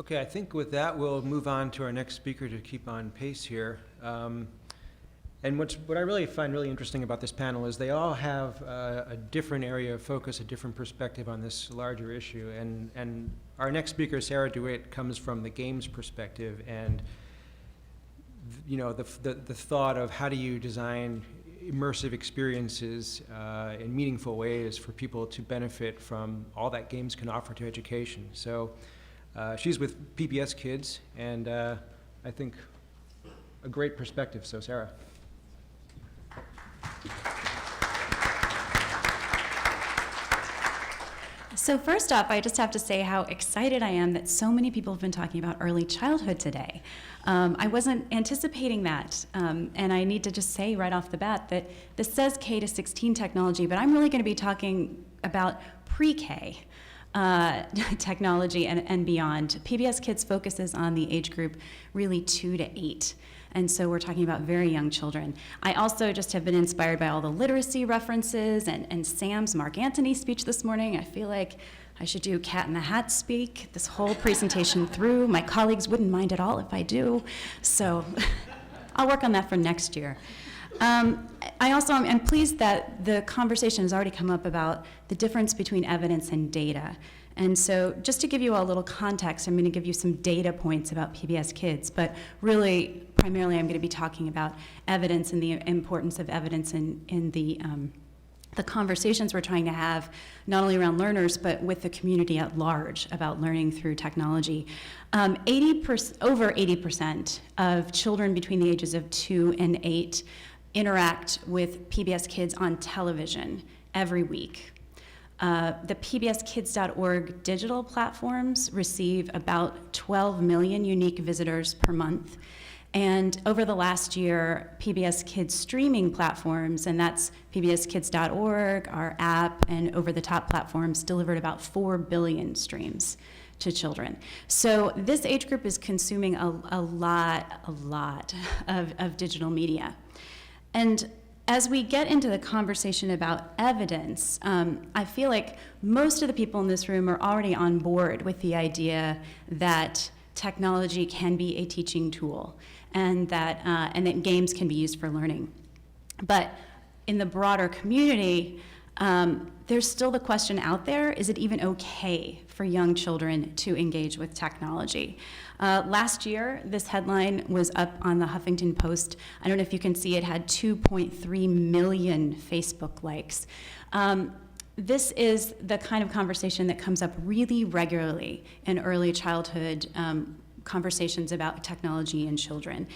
Okay, I think with that, we'll move on to our next speaker to keep on pace here. And what I really find really interesting about this panel is they all have a different area of focus, a different perspective on this larger issue. And our next speaker, Sarah DeWitt, comes from the games perspective, and the thought of how do you design immersive experiences in meaningful ways for people to benefit from all that games can offer to education. So she's with PBS Kids, and I think a great perspective. So Sarah. So first off, I just have to say how excited I am that so many people have been talking about early childhood today. I wasn't anticipating that, and I need to just say right off the bat that this says K to 16 technology, but I'm really going to be talking about pre-K technology and beyond. PBS Kids focuses on the age group really 2 to 8. And so we're talking about very young children. I also just have been inspired by all the literacy references and Sam's Mark Antony speech this morning. I feel like I should do Cat in the Hat speak this whole presentation through. My colleagues wouldn't mind at all if I do. So I'll work on that for next year. I also am pleased that the conversation has already come up about the difference between evidence and data. And so just to give you all a little context, I'm going to give you some data points about PBS Kids, but really, primarily, I'm going to be talking about evidence and the importance of evidence in the conversations we're trying to have, not only around learners, but with the community at large about learning through technology. Over 80% of children between the ages of 2 and 8 interact with PBS Kids on television every week. The PBSKids.org digital platforms receive about 12 million unique visitors per month. And over the last year, PBS Kids streaming platforms, and that's PBSKids.org, our app, and over-the-top platforms, delivered about 4 billion streams to children. So this age group is consuming a lot of digital media. And as we get into the conversation about evidence, I feel like most of the people in this room are already on board with the idea that technology can be a teaching tool and that games can be used for learning. But in the broader community, there's still the question out there, is it even okay for young children to engage with technology? Last year, this headline was up on the Huffington Post. I don't know if you can see it had 2.3 million Facebook likes. This is the kind of conversation that comes up really regularly in early childhood conversations about technology and children.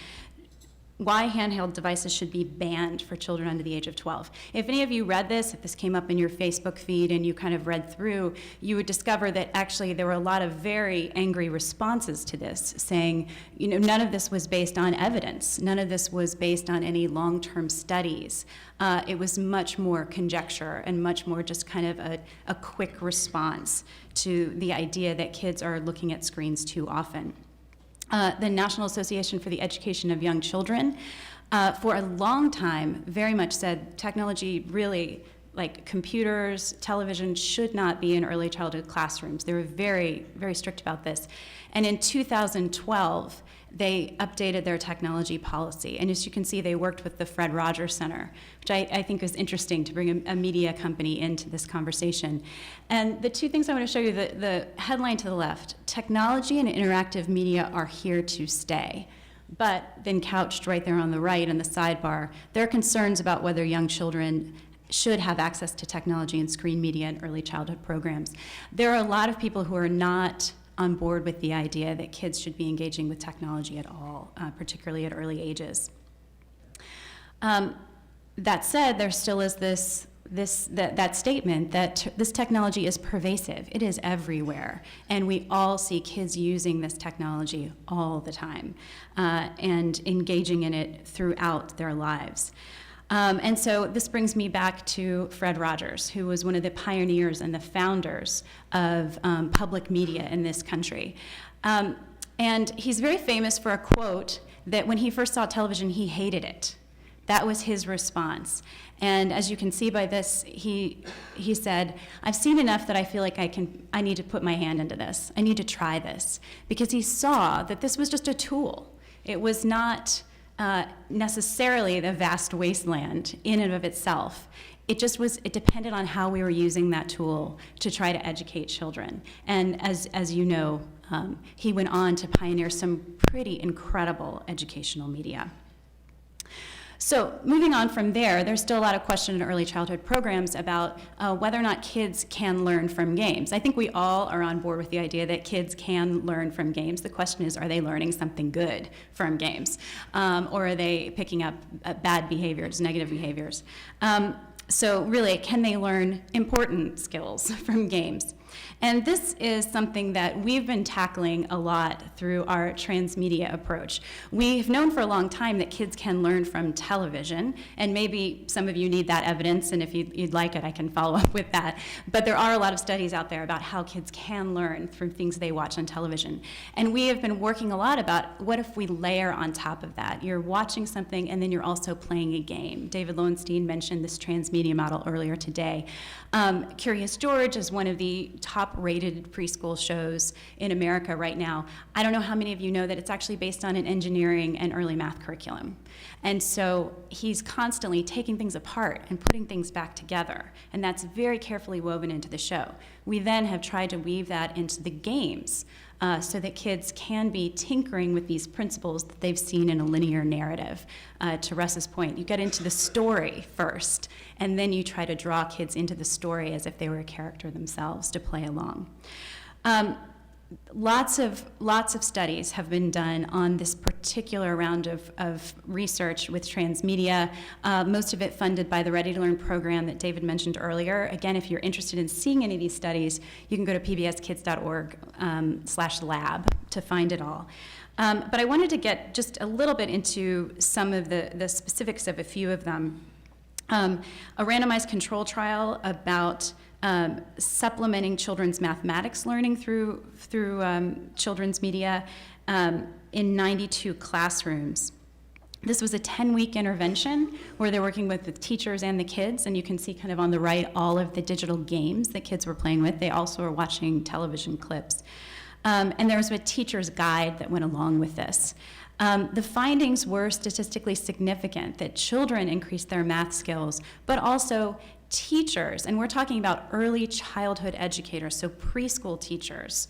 Why handheld devices should be banned for children under the age of 12. If any of you read this, if this came up in your Facebook feed and you kind of read through, you would discover that actually there were a lot of very angry responses to this, saying, none of this was based on evidence. None of this was based on any long-term studies. It was much more conjecture and much more just kind of a quick response to the idea that kids are looking at screens too often. The National Association for the Education of Young Children, for a long time, very much said technology really, like computers, television, should not be in early childhood classrooms. They were very, very strict about this. And in 2012, they updated their technology policy. And as you can see, they worked with the Fred Rogers Center, which I think was interesting to bring a media company into this conversation. And the two things I want to show you, the headline to the left, technology and interactive media are here to stay. But then couched right there on the right in the sidebar, there are concerns about whether young children should have access to technology and screen media in early childhood programs. There are a lot of people who are not on board with the idea that kids should be engaging with technology at all, particularly at early ages. That said, there still is that statement that this technology is pervasive. It is everywhere, and we all see kids using this technology all the time and engaging in it throughout their lives. And so this brings me back to Fred Rogers, who was one of the pioneers and the founders of public media in this country. And he's very famous for a quote that when he first saw television, he hated it That was his response. And as you can see by this, he said, I've seen enough that I feel like I need to put my hand into this. I need to try this. Because he saw that this was just a tool. It was not necessarily the vast wasteland in and of itself. It depended on how we were using that tool to try to educate children. And as you know, he went on to pioneer some pretty incredible educational media. So moving on from there, there's still a lot of question in early childhood programs about whether or not kids can learn from games. I think we all are on board with the idea that kids can learn from games. The question is, are they learning something good from games? Or are they picking up bad behaviors, negative behaviors? So really, can they learn important skills from games? And this is something that we've been tackling a lot through our transmedia approach. We've known for a long time that kids can learn from television, and maybe some of you need that evidence, and if you'd like it, I can follow up with that. But there are a lot of studies out there about how kids can learn from things they watch on television. And we have been working a lot about what if we layer on top of that. You're watching something, and then you're also playing a game. David Lowenstein mentioned this transmedia model earlier today. Curious George is one of the top-rated preschool shows in America right now. I don't know how many of you know that it's actually based on an engineering and early math curriculum. And so he's constantly taking things apart and putting things back together, and that's very carefully woven into the show. We then have tried to weave that into the games so that kids can be tinkering with these principles that they've seen in a linear narrative. To Russ's point, you get into the story first, and then you try to draw kids into the story as if they were a character themselves to play along. Lots of studies have been done on this particular round of research with transmedia, most of it funded by the Ready to Learn program that David mentioned earlier. Again, if you're interested in seeing any of these studies, you can go to pbskids.org/lab to find it all. But I wanted to get just a little bit into some of the specifics of a few of them. A randomized control trial about supplementing children's mathematics learning through children's media in 92 classrooms. This was a 10-week intervention where they're working with the teachers and the kids, and you can see kind of on the right all of the digital games that kids were playing with. They also were watching television clips. And there was a teacher's guide that went along with this. The findings were statistically significant that children increased their math skills, but also teachers, and we're talking about early childhood educators, so preschool teachers,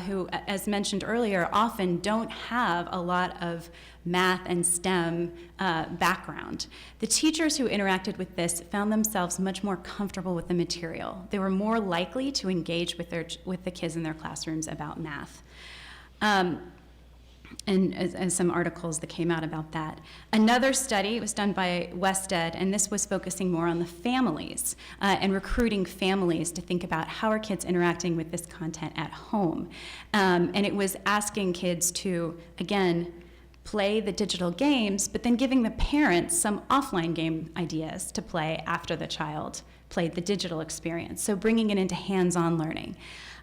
who, as mentioned earlier, often don't have a lot of math and STEM background. The teachers who interacted with this found themselves much more comfortable with the material. They were more likely to engage with the kids in their classrooms about math. And some articles that came out about that. Another study was done by WestEd, and this was focusing more on the families and recruiting families to think about how are kids interacting with this content at home. And it was asking kids to, again, play the digital games, but then giving the parents some offline game ideas to play after the child played the digital experience, so bringing it into hands-on learning.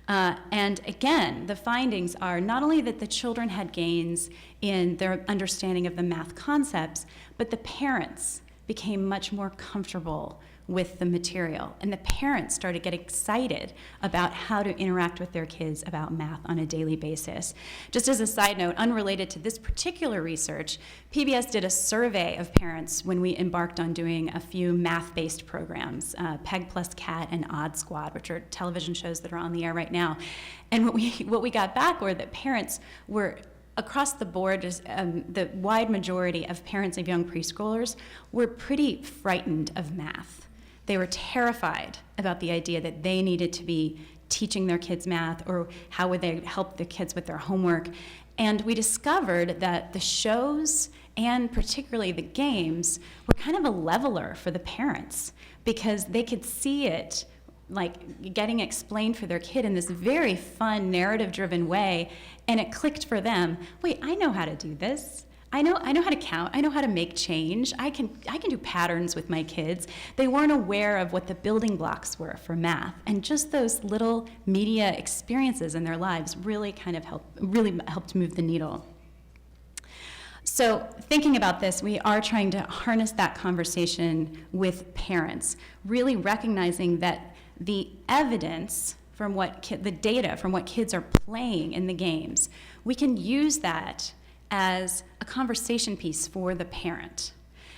And again, the findings are not only that the children had gains in their understanding of the math concepts, but the parents became much more comfortable with the material. And the parents started to get excited about how to interact with their kids about math on a daily basis. Just as a side note, unrelated to this particular research, PBS did a survey of parents when we embarked on doing a few math-based programs, Peg plus Cat and Odd Squad, which are television shows that are on the air right now. And what we got back were that parents were across the board, the wide majority of parents of young preschoolers were pretty frightened of math. They were terrified about the idea that they needed to be teaching their kids math, or how would they help the kids with their homework. And we discovered that the shows, and particularly the games, were kind of a leveler for the parents, because they could see it like getting explained for their kid in this very fun, narrative-driven way, and it clicked for them. Wait, I know how to do this. I know how to count. I know how to make change. I can do patterns with my kids. They weren't aware of what the building blocks were for math, and just those little media experiences in their lives really kind of helped move the needle. So thinking about this, we are trying to harness that conversation with parents, really recognizing that the evidence from the data from what kids are playing in the games, we can use that as a conversation piece for the parent.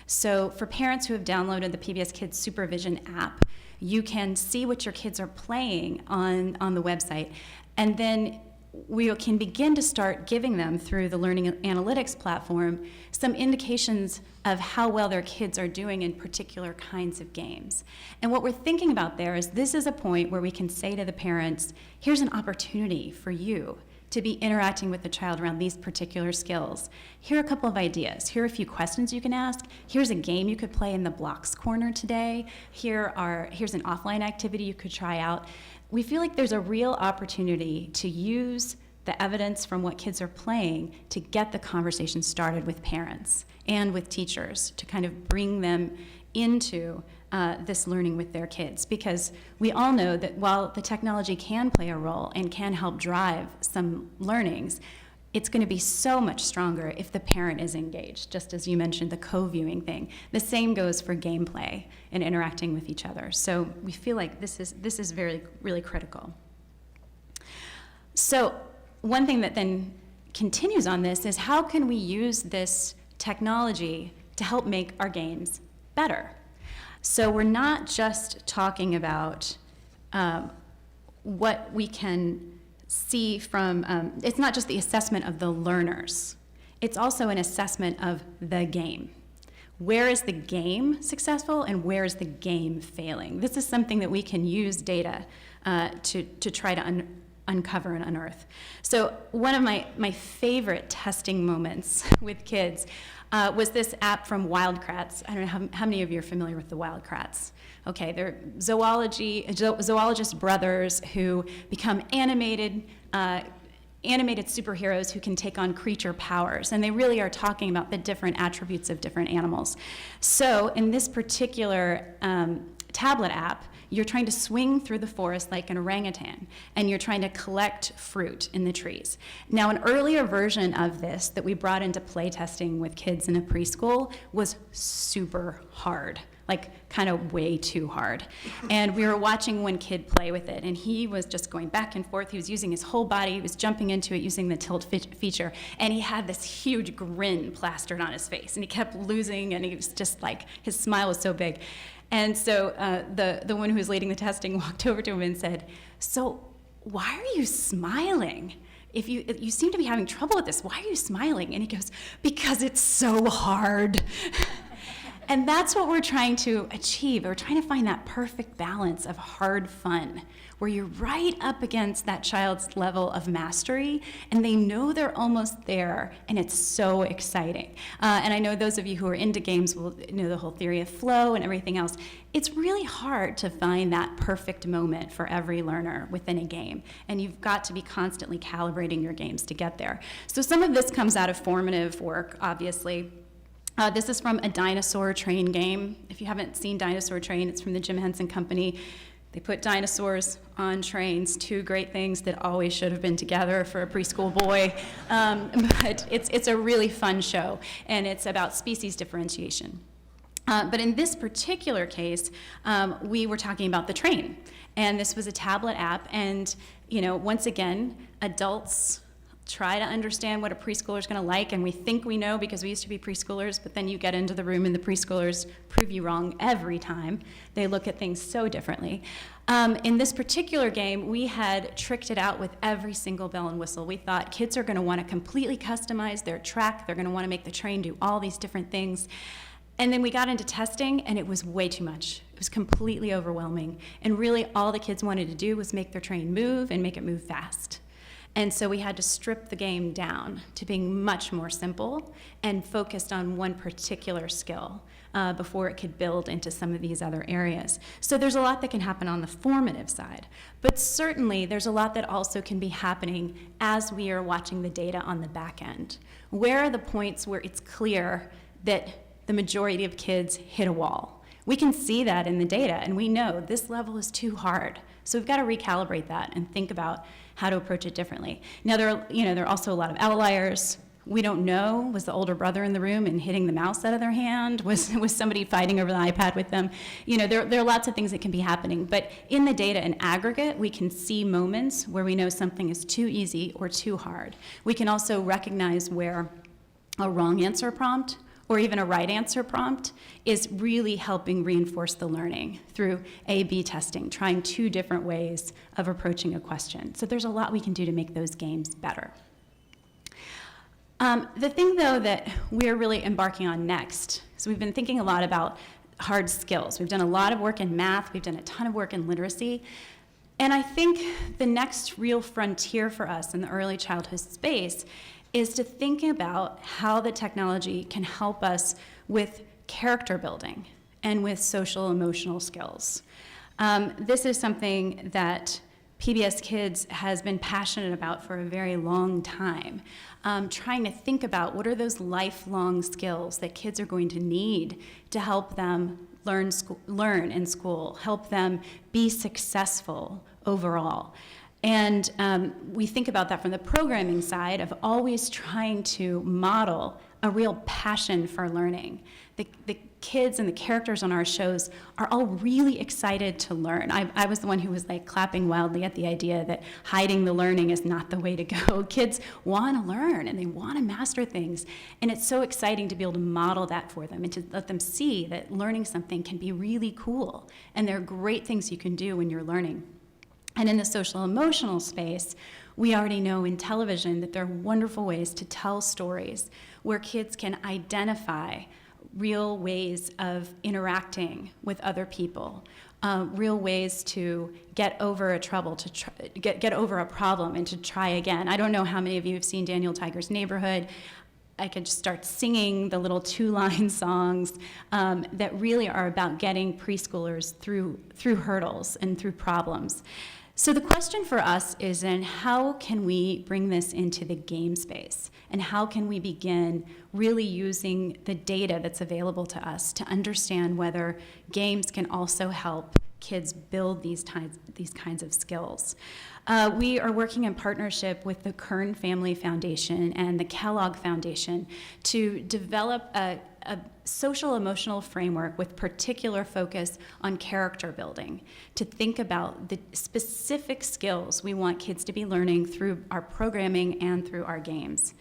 So for parents who have downloaded the PBS Kids Supervision app, you can see what your kids are playing on the website, and then we can begin to start giving them, through the learning analytics platform, some indications of how well their kids are doing in particular kinds of games. And what we're thinking about there is this is a point where we can say to the parents, here's an opportunity for you to be interacting with the child around these particular skills. Here are a couple of ideas. Here are a few questions you can ask. Here's a game you could play in the blocks corner today. Here's an offline activity you could try out. We feel like there's a real opportunity to use the evidence from what kids are playing to get the conversation started with parents and with teachers, to kind of bring them into this learning with their kids. Because we all know that while the technology can play a role and can help drive some learnings, it's going to be so much stronger if the parent is engaged, just as you mentioned, the co-viewing thing. The same goes for gameplay and interacting with each other. So we feel like this is really critical. So one thing that then continues on this is, how can we use this technology to help make our games better? So we're not just talking about what we can see from, it's not just the assessment of the learners, it's also an assessment of the game. Where is the game successful and where is the game failing? This is something that we can use data to try to uncover and unearth. So one of my favorite testing moments with kids was this app from Wildcrats. I don't know how many of you are familiar with the Wildcrats. Okay, they're zoologist brothers who become animated superheroes who can take on creature powers, and they really are talking about the different attributes of different animals. So in this particular tablet app, you're trying to swing through the forest like an orangutan, and you're trying to collect fruit in the trees. Now, an earlier version of this that we brought into play testing with kids in a preschool was super hard, like kind of way too hard. And we were watching one kid play with it, and he was just going back and forth. He was using his whole body. He was jumping into it using the tilt feature, and he had this huge grin plastered on his face, and he kept losing, and he was just like, his smile was so big. And so the one who was leading the testing walked over to him and said, "So why are you smiling? If you seem to be having trouble with this, why are you smiling?" And he goes, "Because it's so hard." And that's what we're trying to achieve. We're trying to find that perfect balance of hard fun, where you're right up against that child's level of mastery, and they know they're almost there, and it's so exciting. And I know those of you who are into games will know the whole theory of flow and everything else. It's really hard to find that perfect moment for every learner within a game, and you've got to be constantly calibrating your games to get there. So some of this comes out of formative work, obviously. This is from a dinosaur train game. If you haven't seen Dinosaur Train, it's from the Jim Henson Company. They put dinosaurs on trains, two great things that always should have been together for a preschool boy. But it's a really fun show, and it's about species differentiation. But in this particular case, we were talking about the train, and this was a tablet app, and once again, adults try to understand what a preschooler is going to like, and we think we know because we used to be preschoolers, but then you get into the room and the preschoolers prove you wrong every time. They look at things so differently. In this particular game, we had tricked it out with every single bell and whistle. We thought kids are going to want to completely customize their track. They're going to want to make the train do all these different things. And then we got into testing, and it was way too much. It was completely overwhelming. And really all the kids wanted to do was make their train move and make it move fast. And so we had to strip the game down to being much more simple and focused on one particular skill before it could build into some of these other areas. So there's a lot that can happen on the formative side, but certainly there's a lot that also can be happening as we are watching the data on the back end. Where are the points where it's clear that the majority of kids hit a wall? We can see that in the data, and we know this level is too hard. So we've got to recalibrate that and think about how to approach it differently. Now, there are also a lot of outliers. We don't know. Was the older brother in the room and hitting the mouse out of their hand? Was somebody fighting over the iPad with them? You know, there are lots of things that can be happening. But in the data in aggregate, we can see moments where we know something is too easy or too hard. We can also recognize where a wrong answer prompt or even a right answer prompt is really helping reinforce the learning through A/B testing, trying 2 different ways of approaching a question. So there's a lot we can do to make those games better. The thing, though, that we're really embarking on next, so we've been thinking a lot about hard skills. We've done a lot of work in math. We've done a ton of work in literacy. And I think the next real frontier for us in the early childhood space is to think about how the technology can help us with character building and with social emotional skills. This is something that PBS Kids has been passionate about for a very long time, trying to think about what are those lifelong skills that kids are going to need to help them learn in school, help them be successful overall. And we think about that from the programming side of always trying to model a real passion for learning. The kids and the characters on our shows are all really excited to learn. I was the one who was like clapping wildly at the idea that hiding the learning is not the way to go. Kids want to learn and they want to master things. And it's so exciting to be able to model that for them and to let them see that learning something can be really cool. And there are great things you can do when you're learning. And in the social emotional space, we already know in television that there are wonderful ways to tell stories where kids can identify real ways of interacting with other people, real ways to get over a trouble, to get over a problem and to try again. I don't know how many of you have seen Daniel Tiger's Neighborhood. I could just start singing the little 2-line songs that really are about getting preschoolers through hurdles and through problems. So the question for us is then how can we bring this into the game space? And how can we begin really using the data that's available to us to understand whether games can also help kids build these kinds of skills? We are working in partnership with the Kern Family Foundation and the Kellogg Foundation to develop a social emotional framework with particular focus on character building, to think about the specific skills we want kids to be learning through our programming and through our games.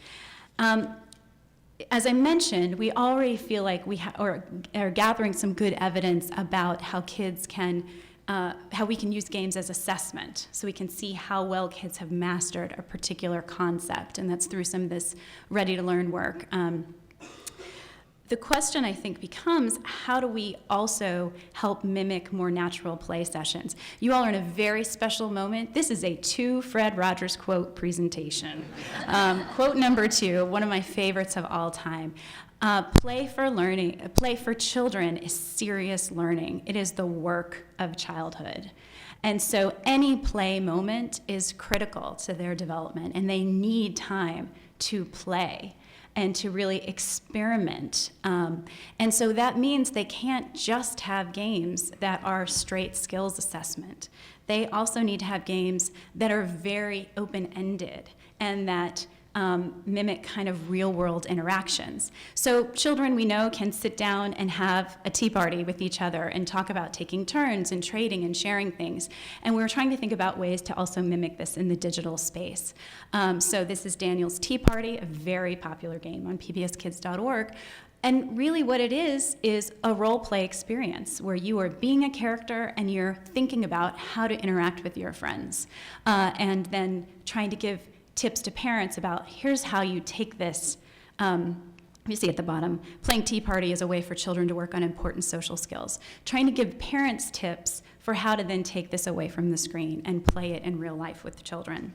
As I mentioned, we already feel like we are gathering some good evidence about how kids can how we can use games as assessment, so we can see how well kids have mastered a particular concept, and that's through some of this ready-to-learn work. The question, I think, becomes how do we also help mimic more natural play sessions? You all are in a very special moment. This is a 2 Fred Rogers quote presentation. Quote number 2, one of my favorites of all time. Play for children is serious learning. It is the work of childhood. And so any play moment is critical to their development, and they need time to play and to really experiment. And so that means they can't just have games that are straight skills assessment. They also need to have games that are very open-ended and that mimic kind of real-world interactions. So children, we know, can sit down and have a tea party with each other and talk about taking turns and trading and sharing things. And we're trying to think about ways to also mimic this in the digital space. So this is Daniel's Tea Party, a very popular game on pbskids.org. And really what it is a role-play experience where you are being a character and you're thinking about how to interact with your friends, and then trying to give tips to parents about here's how you take this. You see at the bottom, playing Tea Party is a way for children to work on important social skills. Trying to give parents tips for how to then take this away from the screen and play it in real life with the children.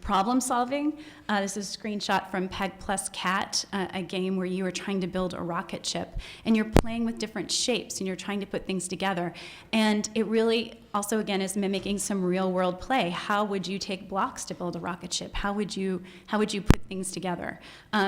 Problem solving, this is a screenshot from Peg Plus Cat, a game where you are trying to build a rocket ship, and you're playing with different shapes, and you're trying to put things together. And it really also, again, is mimicking some real world play. How would you take blocks to build a rocket ship? How would you put things together?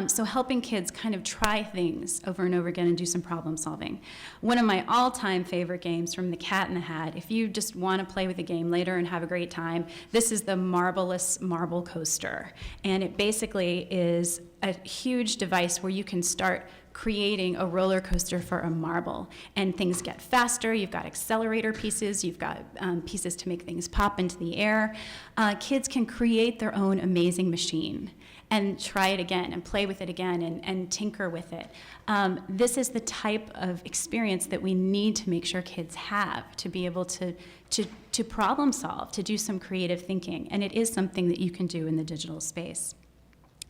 So helping kids kind of try things over and over again and do some problem solving. One of my all-time favorite games from the Cat in the Hat, if you just want to play with a game later and have a great time, this is the Marvelous wireless marble coaster. And it basically is a huge device where you can start creating a roller coaster for a marble, and things get faster. You've got accelerator pieces, you've got pieces to make things pop into the air. Kids can create their own amazing machine and try it again and play with it again and tinker with it. This is the type of experience that we need to make sure kids have to be able to problem solve, to do some creative thinking, and it is something that you can do in the digital space.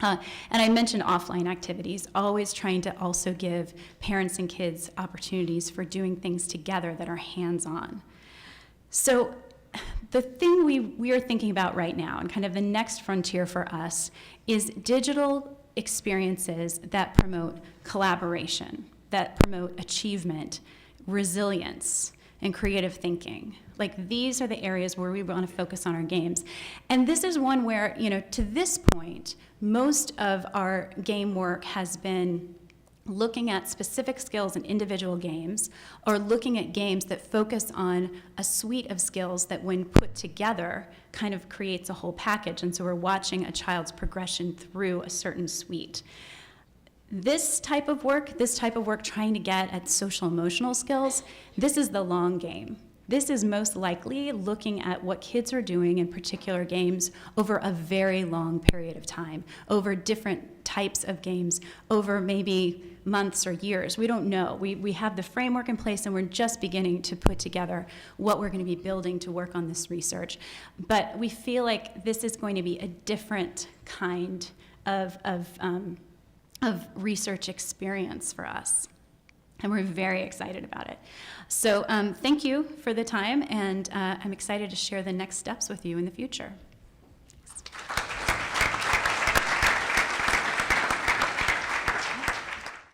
And I mentioned offline activities, always trying to also give parents and kids opportunities for doing things together that are hands-on. So the thing we are thinking about right now, and kind of the next frontier for us, is digital experiences that promote collaboration, that promote achievement, resilience, and creative thinking. Like, these are the areas where we want to focus on our games. And this is one where, to this point, most of our game work has been looking at specific skills in individual games, or looking at games that focus on a suite of skills that, when put together, kind of creates a whole package. And so we're watching a child's progression through a certain suite. This type of work trying to get at social emotional skills, this is the long game. This is most likely looking at what kids are doing in particular games over a very long period of time, over different types of games, over maybe months or years. We don't know. We have the framework in place, and we're just beginning to put together what we're going to be building to work on this research. But we feel like this is going to be a different kind of research experience for us. And we're very excited about it. So thank you for the time, and I'm excited to share the next steps with you in the future.